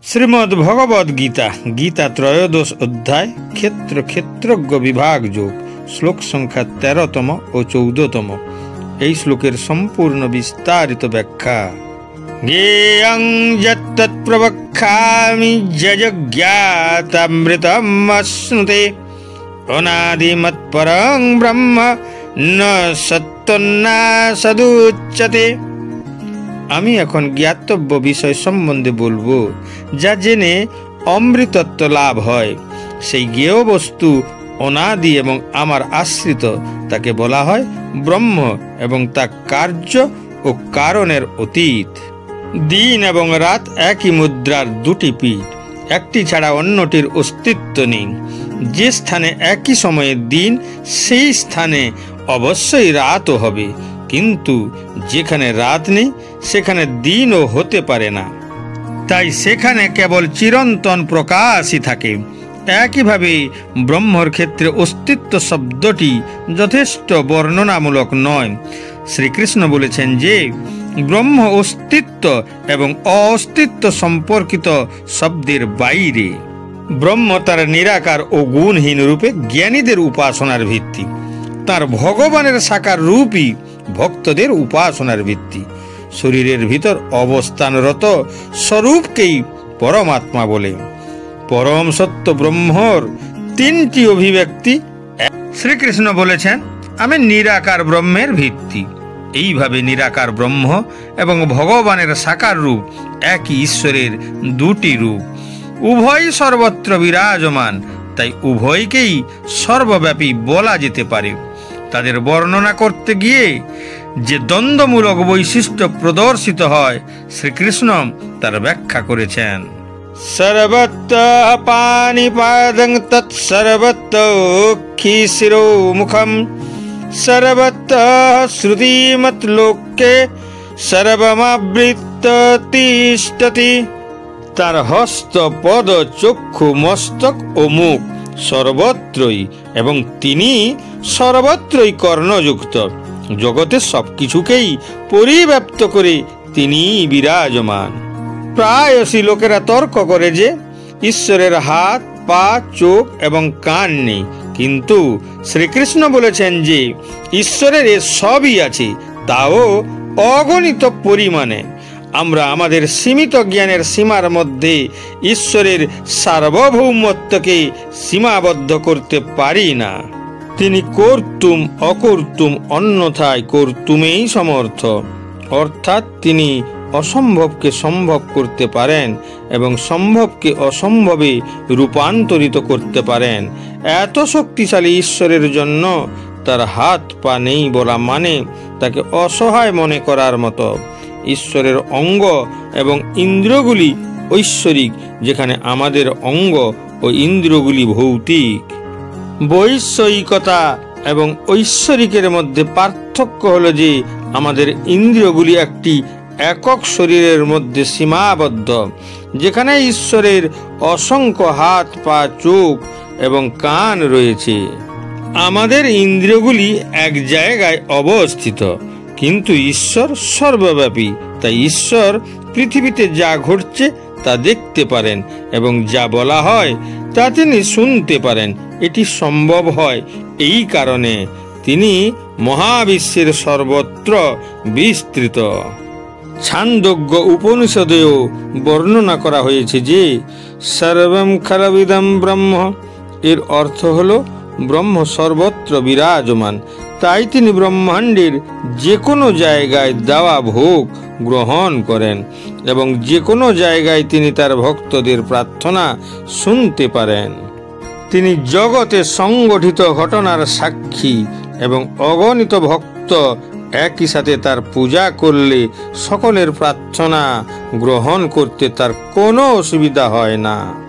শ্রীমদ্ ভগবদ গীতা গীতা ত্রয়োদশ অধ্যায় ক্ষেত্র ক্ষেত্রজ্ঞ বিভাগ যোগ শ্লোক সংখ্যা 13তম ও 14তম। এই শ্লোকের সম্পূর্ণ বিস্তারিত ব্যাখ্যা। জ্ঞেয়ং যত্তৎ প্রবক্ষ্যামি যজ্ঞাতামৃতম অশ্নুতে অনাদিমৎপরং ব্রহ্ম ন সত্যন্না সদুচ্যতে। আমি এখন জ্ঞাতব্য বিষয় সম্বন্ধে বলবো, যা জেনে অমৃতত্ব লাভ হয়। সেই জ্ঞেয় বস্তু অনাদি এবং আমার আশ্রিত, তাকে বলা হয় ব্রহ্ম এবং তা কার্য ও কারণের অতীত। দিন এবং রাত একই মুদ্রার দুটি পিঠ, একটি ছাড়া অন্যটির অস্তিত্ব নেই। যে স্থানে একই সময়ে দিন, সেই স্থানে অবশ্যই রাতও হবে, কিন্তু যেখানে রাত নেই সেখানে দিনও হতে পারে না। তাই সেখানে কেবল চিরন্তন প্রকাশই থাকে। একইভাবে ব্রহ্মর ক্ষেত্রে অস্তিত্ব শব্দটি যথেষ্ট বর্ণনামূলক নয়। শ্রীকৃষ্ণ বলেছেন যে ব্রহ্ম অস্তিত্ব এবং অস্তিত্ব সম্পর্কিত শব্দের বাইরে। ব্রহ্ম তার নিরাকার ও গুণহীন রূপে জ্ঞানীদের উপাসনার ভিত্তি, তার ভগবানের সাকার রূপই ভক্তদের উপাসনার ভিত্তি। শরীরের ভিতর অবস্থানরত স্বরূপকেই পরমাত্মা বলে। পরম সত্য ব্রহ্মর তিনটি অভিব্যক্তি। শ্রীকৃষ্ণ বলেছেন, আমি নিরাকার ব্রহ্মের ভিত্তি। এইভাবে নিরাকার ব্রহ্ম এবং ভগবানের সাকার রূপ একই ঈশ্বরের দুটি রূপ, উভয় সর্বত্র বিরাজমান। তাই উভয়কেই সর্বব্যাপী বলা যেতে পারে। তাদের বর্ণনা করতে গিয়ে যে দ্বন্দ্বমূলক বৈশিষ্ট্য প্রদর্শিত হয়, শ্রীকৃষ্ণ তার ব্যাখ্যা করেছেন। সর্বত্র পানিপাদং তৎসর্বত্রক্ষি শিরোমুখম সর্বত্র শ্রুতিমত লোকে সর্বমাবৃত্য তিষ্ঠতি। তার হস্ত, পদ, চক্ষু, মস্তক ও মুখ সর্বত্রই, এবং তিনি সর্বত্রই কর্ণযুক্ত। জগতের সবকিছুকেই পরিব্যাপ্ত করে তিনি বিরাজমান। প্রায়শই লোকেরা তর্ক করে যে ঈশ্বরের হাত, পা, চোখ এবং কান নেই, কিন্তু শ্রীকৃষ্ণ বলেছেন যে ঈশ্বরের এ সবই আছে, তাও অগণিত পরিমাণে। আমরা আমাদের সীমিত জ্ঞানের সীমার মধ্যে ঈশ্বরের সার্বভৌমত্বকে সীমাবদ্ধ করতে পারি না। তিনি কর্তুম অকর্তুম অন্যথায় কর্তুমেই সমর্থ, অর্থাৎ তিনি অসম্ভবকে সম্ভব করতে পারেন এবং সম্ভবকে অসম্ভবে রূপান্তরিত করতে পারেন। এত শক্তিশালী ঈশ্বরের জন্য তার হাত পা নেই বলা মানে তাকে অসহায় মনে করার মতো। ঈশ্বরের অঙ্গ এবং ইন্দ্রিয়গুলি ঐশ্বরিক, যেখানে আমাদের অঙ্গ ও ইন্দ্রিয়গুলি ভৌতিক। বৈষয়িকতা এবং ঐশ্বরিকের মধ্যে পার্থক্য হলো যে আমাদের ইন্দ্রিয়গুলি একটি একক শরীরের মধ্যে সীমাবদ্ধ, যেখানে ঈশ্বরের অসংখ্য হাত, পা, চোখ এবং কান রয়েছে। আমাদের ইন্দ্রিয়গুলি এক জায়গায় অবস্থিত, কিন্তু ঈশ্বর সর্বব্যাপী। তাই ঈশ্বর পৃথিবীতে যা ঘটছে তা দেখতে পারেন এবং যা বলা হয় তা তিনি শুনতে পারেন। এটি সম্ভব হয় এই কারণে তিনি মহাবিশ্বের সর্বত্র বিস্তৃত। ছান্দোগ্য উপনিষদেও বর্ণনা করা হয়েছে যে সর্বম খলবিদম ব্রহ্ম, এর অর্থ হলো ব্রহ্ম সর্বত্র বিরাজমান। তাই তিনি ব্রহ্মাণ্ডের যে কোনো জায়গায় দেওয়া ভোগ গ্রহণ করেন এবং যে কোনো জায়গায় তিনি তার ভক্তদের প্রার্থনা শুনতে পারেন। তিনি জগতে সংগঠিত ঘটনার সাক্ষী এবং অগণিত ভক্ত একই সাথে তার পূজা করলে সকলের প্রার্থনা গ্রহণ করতে তার কোনো অসুবিধা হয় না।